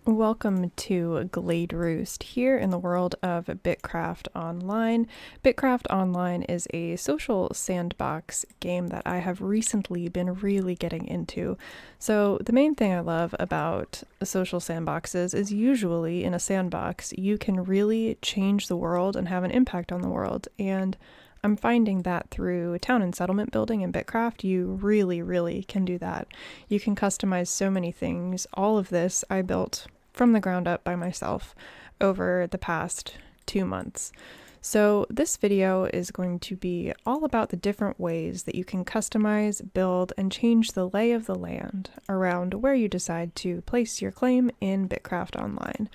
Welcome to Glade Roost here in the world of BitCraft Online. BitCraft Online is a social sandbox game that I have recently been really getting into. So the main thing I love about social sandboxes is usually in a sandbox you can really change the world and have an impact on the world, and I'm finding that through town and settlement building in BitCraft, you really can do that. You can customize so many things. All of this I built from the ground up by myself over the past 2 months. So this video is going to be all about the different ways that you can customize, build, and change the lay of the land around where you decide to place your claim in BitCraft Online.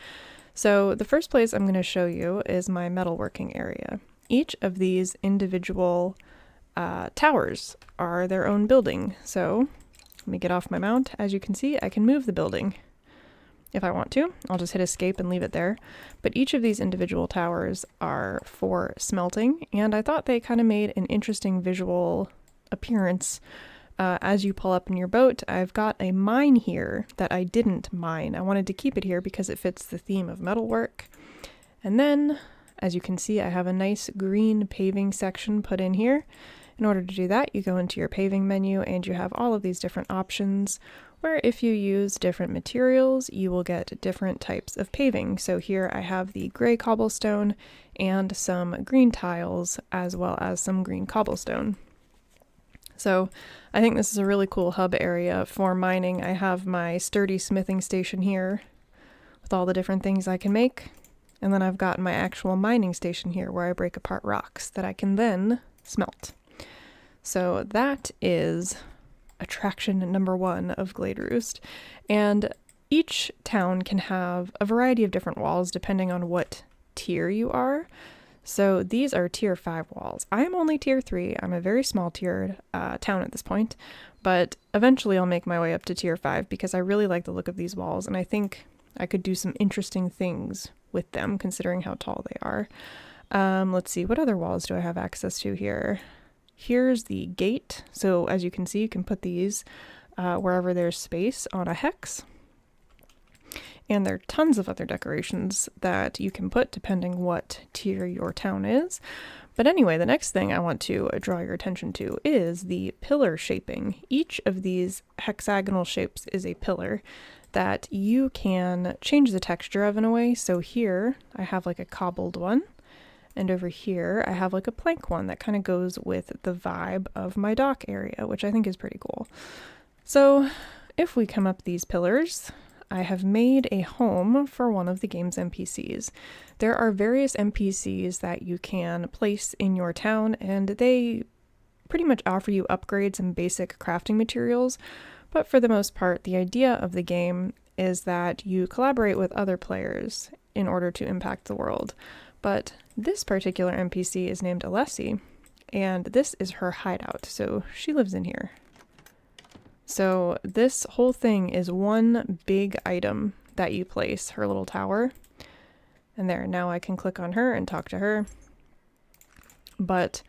So the first place I'm going to show you is my metalworking area. Each of these individual towers are their own building. So let me get off my mount. As you can see, I can move the building if I want to. I'll just hit escape and leave it there. But each of these individual towers are for smelting, and I thought they kind of made an interesting visual appearance. As you pull up in your boat, I've got a mine here that I didn't mine. I wanted to keep it here because it fits the theme of metalwork. And then, as you can see, I have a nice green paving section put in here. In order to do that, you go into your paving menu and you have all of these different options where if you use different materials, you will get different types of paving. So here I have the gray cobblestone and some green tiles, as well as some green cobblestone. So I think this is a really cool hub area for mining. I have my sturdy smithing station here with all the different things I can make. And then I've got my actual mining station here where I break apart rocks that I can then smelt. So that is attraction number 1 of Glade Roost. And each town can have a variety of different walls depending on what tier you are. So these are tier 5 walls. I'm only tier 3. I'm a very small tiered town at this point, but eventually I'll make my way up to tier 5 because I really like the look of these walls, and I think I could do some interesting things with them considering how tall they are. Let's see, what other walls do I have access to here? Here's the gate. So as you can see, you can put these wherever there's space on a hex. And there are tons of other decorations that you can put depending what tier your town is. But anyway, the next thing I want to draw your attention to is the pillar shaping. Each of these hexagonal shapes is a pillar that you can change the texture of in a way. So here I have like a cobbled one. And over here, I have like a plank one that kind of goes with the vibe of my dock area, which I think is pretty cool. So if we come up these pillars, I have made a home for one of the game's NPCs. There are various NPCs that you can place in your town, and they pretty much offer you upgrades and basic crafting materials. But for the most part, the idea of the game is that you collaborate with other players in order to impact the world. But this particular NPC is named Alessi, and this is her hideout, so she lives in here. So this whole thing is one big item that you place, her little tower. And there, now I can click on her and talk to her. But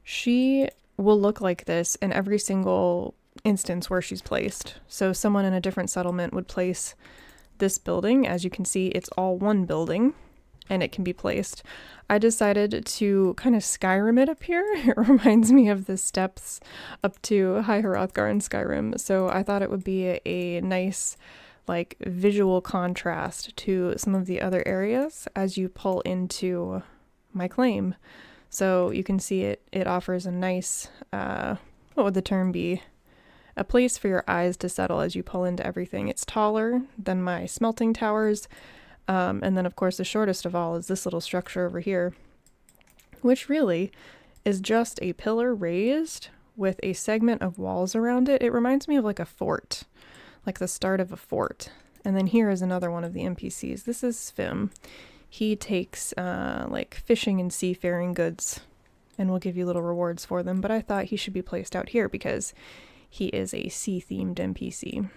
she will look like this in every single instance where she's placed. So someone in a different settlement would place this building. As you can see, it's all one building, and it can be placed. I decided to kind of Skyrim it up here. It reminds me of the steps up to High Hrothgar in Skyrim, so I thought it would be a nice like visual contrast to some of the other areas as you pull into my claim. So you can see it offers a nice, what would the term be? A place for your eyes to settle as you pull into everything. It's taller than my smelting towers. And then, of course, the shortest of all is this little structure over here, which really is just a pillar raised with a segment of walls around it. It reminds me of like a fort, like the start of a fort. And then here is another one of the NPCs. This is Svim. He takes like fishing and seafaring goods and will give you little rewards for them. But I thought he should be placed out here because he is a sea-themed NPC.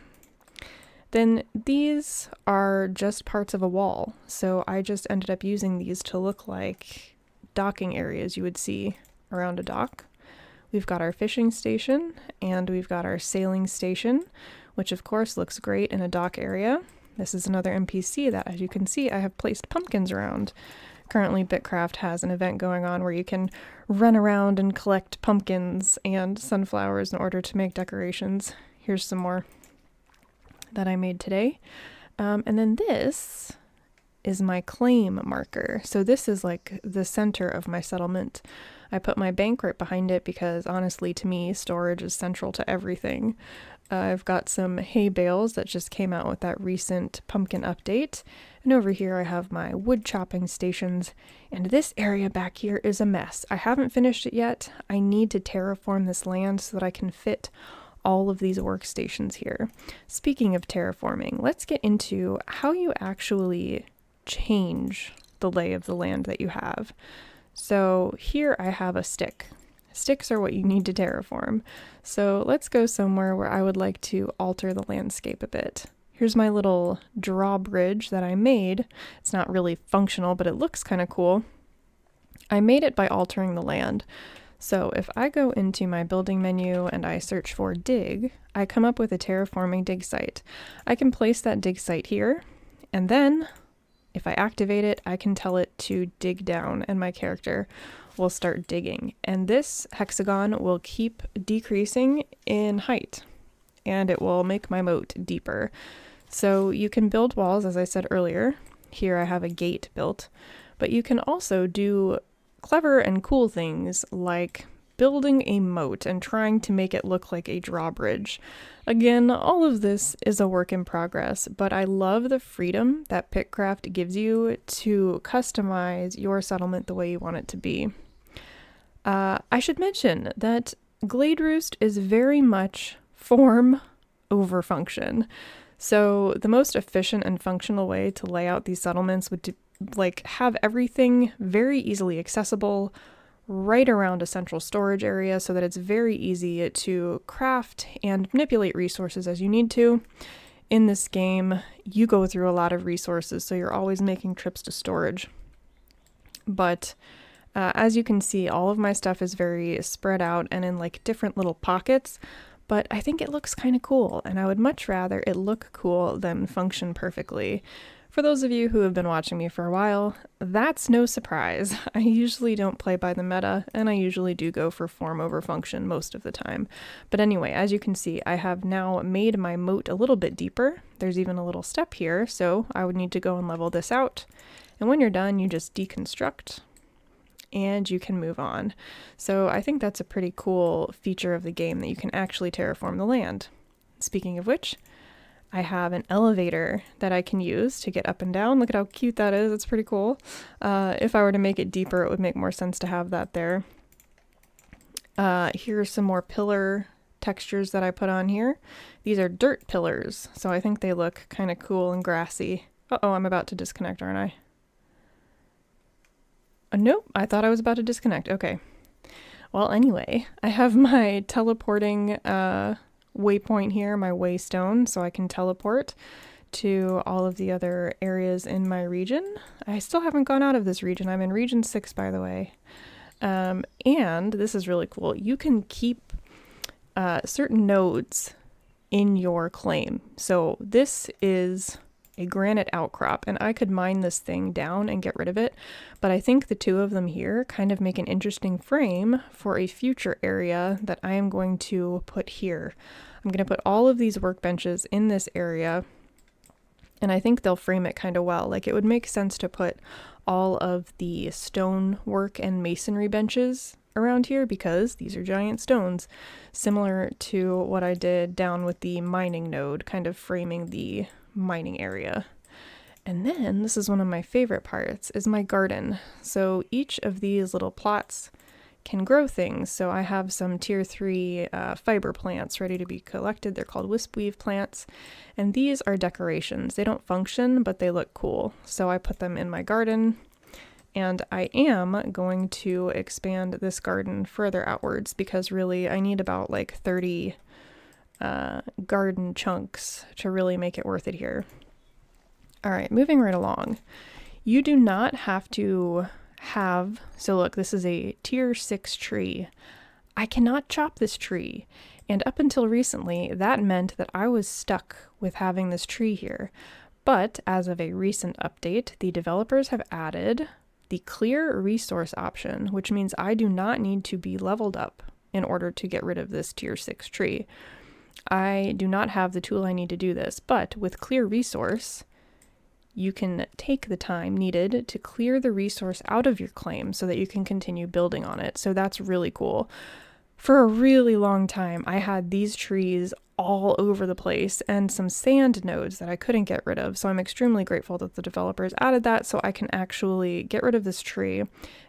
Then these are just parts of a wall, so I just ended up using these to look like docking areas you would see around a dock. We've got our fishing station, and we've got our sailing station, which of course looks great in a dock area. This is another NPC that, as you can see, I have placed pumpkins around. Currently, BitCraft has an event going on where you can run around and collect pumpkins and sunflowers in order to make decorations. Here's some more that I made today. And then this is my claim marker. So this is like the center of my settlement. I put my bank right behind it because honestly, to me, storage is central to everything. I've got some hay bales that just came out with that recent pumpkin update. And over here I have my wood chopping stations. And this area back here is a mess. I haven't finished it yet. I need to terraform this land so that I can fit all of these workstations here. Speaking of terraforming, let's get into how you actually change the lay of the land that you have. So here I have a stick. Sticks are what you need to terraform. So let's go somewhere where I would like to alter the landscape a bit. Here's my little drawbridge that I made. It's not really functional, but it looks kind of cool. I made it by altering the land. So if I go into my building menu and I search for dig, I come up with a terraforming dig site. I can place that dig site here, and then if I activate it, I can tell it to dig down and my character will start digging. And this hexagon will keep decreasing in height and it will make my moat deeper. So you can build walls, as I said earlier. Here I have a gate built, but you can also do clever and cool things like building a moat and trying to make it look like a drawbridge. Again, all of this is a work in progress, but I love the freedom that BitCraft gives you to customize your settlement the way you want it to be. I should mention that Glade Roost is very much form over function. So the most efficient and functional way to lay out these settlements would have everything very easily accessible right around a central storage area so that it's very easy to craft and manipulate resources as you need to. In this game, you go through a lot of resources, so you're always making trips to storage. But as you can see, all of my stuff is very spread out and in like different little pockets, but I think it looks kind of cool, and I would much rather it look cool than function perfectly. For those of you who have been watching me for a while, that's no surprise. I usually don't play by the meta, and I usually do go for form over function most of the time. But anyway, as you can see, I have now made my moat a little bit deeper. There's even a little step here, so I would need to go and level this out. And when you're done, you just deconstruct, and you can move on. So I think that's a pretty cool feature of the game, that you can actually terraform the land. Speaking of which, I have an elevator that I can use to get up and down. Look at how cute that is. It's pretty cool. If I were to make it deeper, it would make more sense to have that there. Here are some more pillar textures that I put on here. These are dirt pillars, so I think they look kind of cool and grassy. Uh-oh, I'm about to disconnect, aren't I? Nope, I thought I was about to disconnect. Okay. Well, anyway, I have my teleporting waypoint here, my waystone, so I can teleport to all of the other areas in my region. I still haven't gone out of this region. I'm in region 6, by the way. And this is really cool. You can keep certain nodes in your claim. So this is a granite outcrop, and I could mine this thing down and get rid of it, but I think the two of them here kind of make an interesting frame for a future area that I am going to put here. I'm going to put all of these workbenches in this area, and I think they'll frame it kind of well. Like, it would make sense to put all of the stone work and masonry benches around here because these are giant stones, similar to what I did down with the mining node, kind of framing the mining area. And then this is one of my favorite parts, is my garden. So each of these little plots can grow things. So I have some tier 3 fiber plants ready to be collected. They're called wispweave plants, and these are decorations. They don't function, but they look cool, so I put them in my garden. And I am going to expand this garden further outwards because really I need about like 30 garden chunks to really make it worth it here. All right, moving right along. You do not have to have, so look, this is a tier 6 tree. I cannot chop this tree. And up until recently, that meant that I was stuck with having this tree here. But as of a recent update, the developers have added the clear resource option, which means I do not need to be leveled up in order to get rid of this tier 6 tree. I do not have the tool I need to do this, but with clear resource, you can take the time needed to clear the resource out of your claim so that you can continue building on it. So that's really cool. For a really long time, I had these trees all over the place and some sand nodes that I couldn't get rid of. So I'm extremely grateful that the developers added that so I can actually get rid of this tree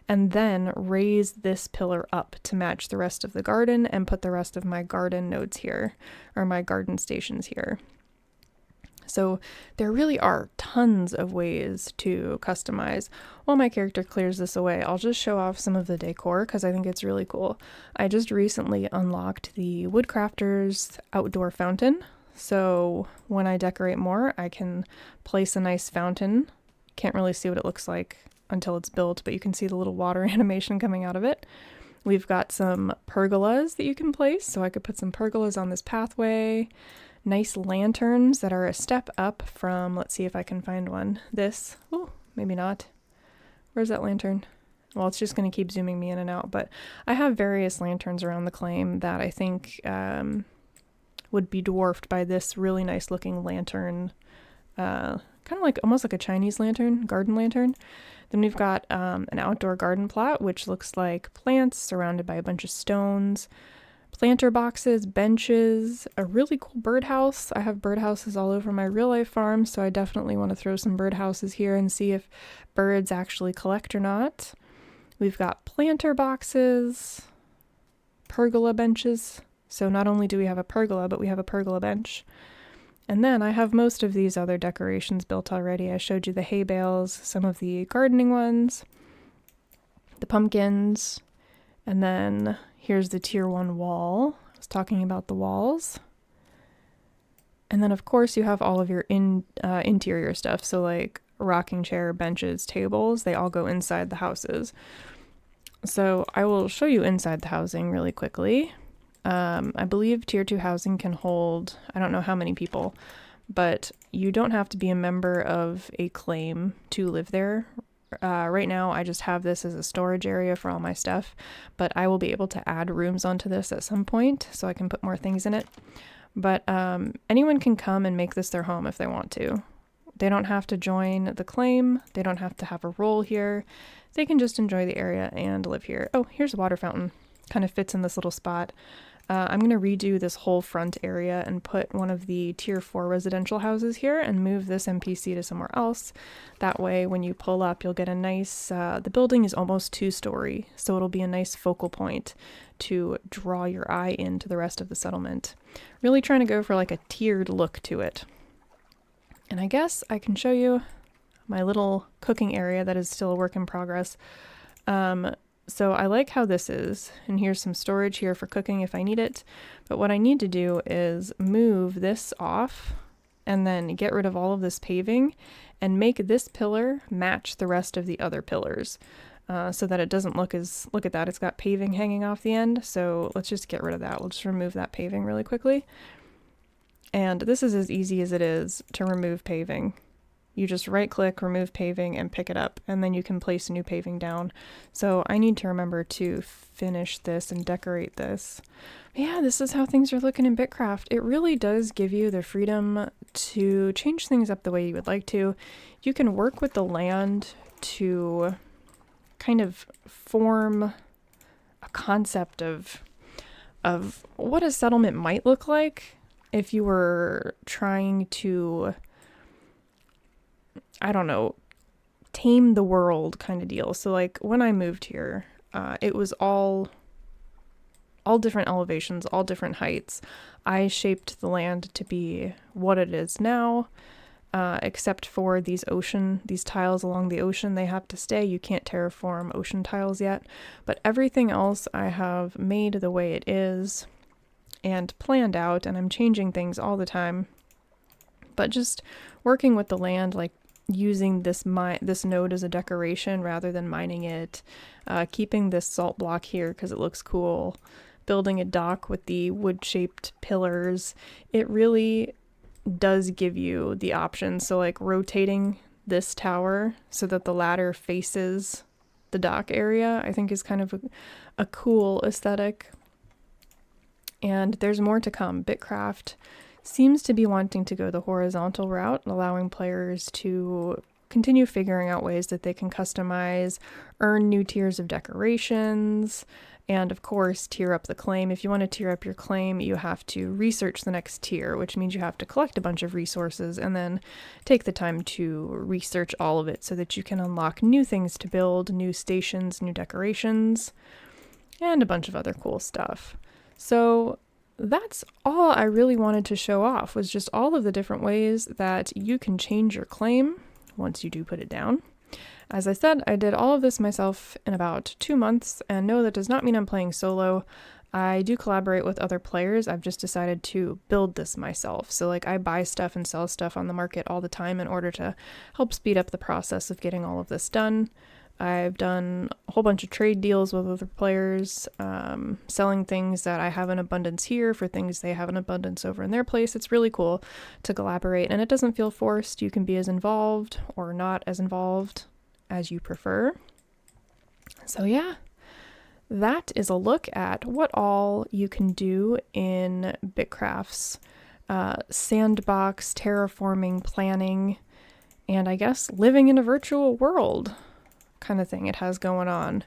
and then raise this pillar up to match the rest of the garden and put the rest of my garden nodes here, or my garden stations here. So there really are tons of ways to customize. While my character clears this away, I'll just show off some of the decor because I think it's really cool. I just recently unlocked the Woodcrafter's outdoor fountain. So when I decorate more, I can place a nice fountain. Can't really see what it looks like until it's built, but you can see the little water animation coming out of it. We've got some pergolas that you can place. So I could put some pergolas on this pathway. Nice lanterns that are a step up from, let's see if I can find one. This, oh, maybe not. Where's that lantern? Well, it's just going to keep zooming me in and out, but I have various lanterns around the claim that I think would be dwarfed by this really nice looking lantern, kind of like almost like a Chinese lantern, garden lantern. Then we've got an outdoor garden plot, which looks like plants surrounded by a bunch of stones. Planter boxes, benches, a really cool birdhouse. I have birdhouses all over my real life farm, so I definitely want to throw some birdhouses here and see if birds actually collect or not. We've got planter boxes, pergola benches. So not only do we have a pergola, but we have a pergola bench. And then I have most of these other decorations built already. I showed you the hay bales, some of the gardening ones, the pumpkins, and then here's the tier 1 wall. I was talking about the walls. And then, of course, you have all of your interior stuff. So like rocking chair, benches, tables, they all go inside the houses. So I will show you inside the housing really quickly. I believe tier 2 housing can hold, I don't know how many people, but you don't have to be a member of a claim to live there. Right now, I just have this as a storage area for all my stuff, but I will be able to add rooms onto this at some point so I can put more things in it. But anyone can come and make this their home if they want to. They don't have to join the claim. They don't have to have a role here. They can just enjoy the area and live here. Oh, here's a water fountain. Kind of fits in this little spot. I'm going to redo this whole front area and put one of the tier 4 residential houses here and move this NPC to somewhere else. That way, when you pull up, you'll get a nice, the building is almost 2-story, so it'll be a nice focal point to draw your eye into the rest of the settlement. Really trying to go for like a tiered look to it. And I guess I can show you my little cooking area that is still a work in progress. So I like how this is, and here's some storage here for cooking if I need it, but what I need to do is move this off and then get rid of all of this paving and make this pillar match the rest of the other pillars so that it doesn't look at that, it's got paving hanging off the end, so let's just get rid of that. We'll just remove that paving really quickly. And this is as easy as it is to remove paving. You just right click, remove paving, and pick it up, and then you can place new paving down. So I need to remember to finish this and decorate this. But yeah, this is how things are looking in BitCraft. It really does give you the freedom to change things up the way you would like to. You can work with the land to kind of form a concept of what a settlement might look like if you were trying to, I don't know, tame the world kind of deal. So like when I moved here, it was all different elevations, all different heights. I shaped the land to be what it is now, except for these tiles along the ocean. They have to stay. You can't terraform ocean tiles yet, but everything else I have made the way it is and planned out, and I'm changing things all the time. But just working with the land, like using this node as a decoration rather than mining it, keeping this salt block here because it looks cool, building a dock with the wood-shaped pillars. It really does give you the option. So like rotating this tower so that the ladder faces the dock area, I think is kind of a cool aesthetic. And there's more to come. BitCraft seems to be wanting to go the horizontal route, allowing players to continue figuring out ways that they can customize, earn new tiers of decorations, and of course, tier up the claim. If you want to tier up your claim, you have to research the next tier, which means you have to collect a bunch of resources and then take the time to research all of it so that you can unlock new things to build, new stations, new decorations, and a bunch of other cool stuff. So that's all I really wanted to show off, was just all of the different ways that you can change your claim once you do put it down. As I said, I did all of this myself in about 2 months, and no, that does not mean I'm playing solo. I do collaborate with other players. I've just decided to build this myself. So like I buy stuff and sell stuff on the market all the time in order to help speed up the process of getting all of this done. I've done a whole bunch of trade deals with other players, selling things that I have in abundance here for things they have in abundance over in their place. It's really cool to collaborate, and it doesn't feel forced. You can be as involved or not as involved as you prefer. So yeah, that is a look at what all you can do in BitCraft's sandbox, terraforming, planning, and I guess living in a virtual world kind of thing it has going on.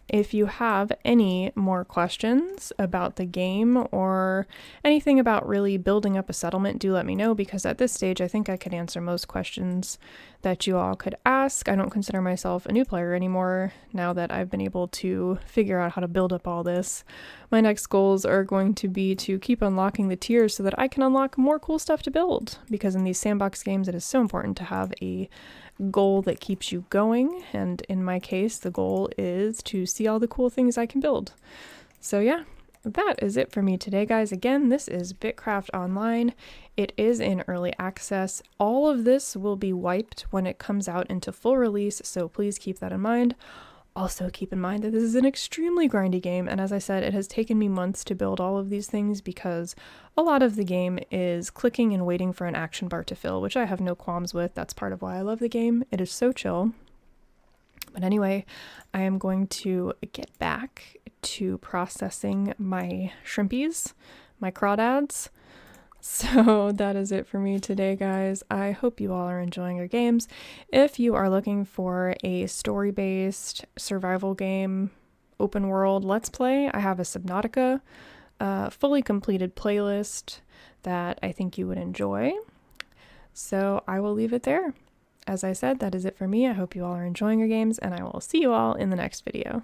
If you have any more questions about the game or anything about really building up a settlement, do let me know, because at this stage I think I could answer most questions that you all could ask. I don't consider myself a new player anymore now that I've been able to figure out how to build up all this. My next goals are going to be to keep unlocking the tiers so that I can unlock more cool stuff to build, because in these sandbox games it is so important to have a goal that keeps you going, and in my case the goal is to see all the cool things I can build. So yeah, that is it for me today, guys. Again, this is BitCraft Online. It is in early access. All of this will be wiped when it comes out into full release, so please keep that in mind. Also keep in mind that this is an extremely grindy game, and as I said, it has taken me months to build all of these things because a lot of the game is clicking and waiting for an action bar to fill, which I have no qualms with. That's part of why I love the game. It is so chill. But anyway, I am going to get back to processing my shrimpies, my crawdads. So that is it for me today, guys. I hope you all are enjoying your games. If you are looking for a story-based survival game, open world let's play, I have a Subnautica fully completed playlist that I think you would enjoy. So I will leave it there. As I said, that is it for me. I hope you all are enjoying your games, and I will see you all in the next video.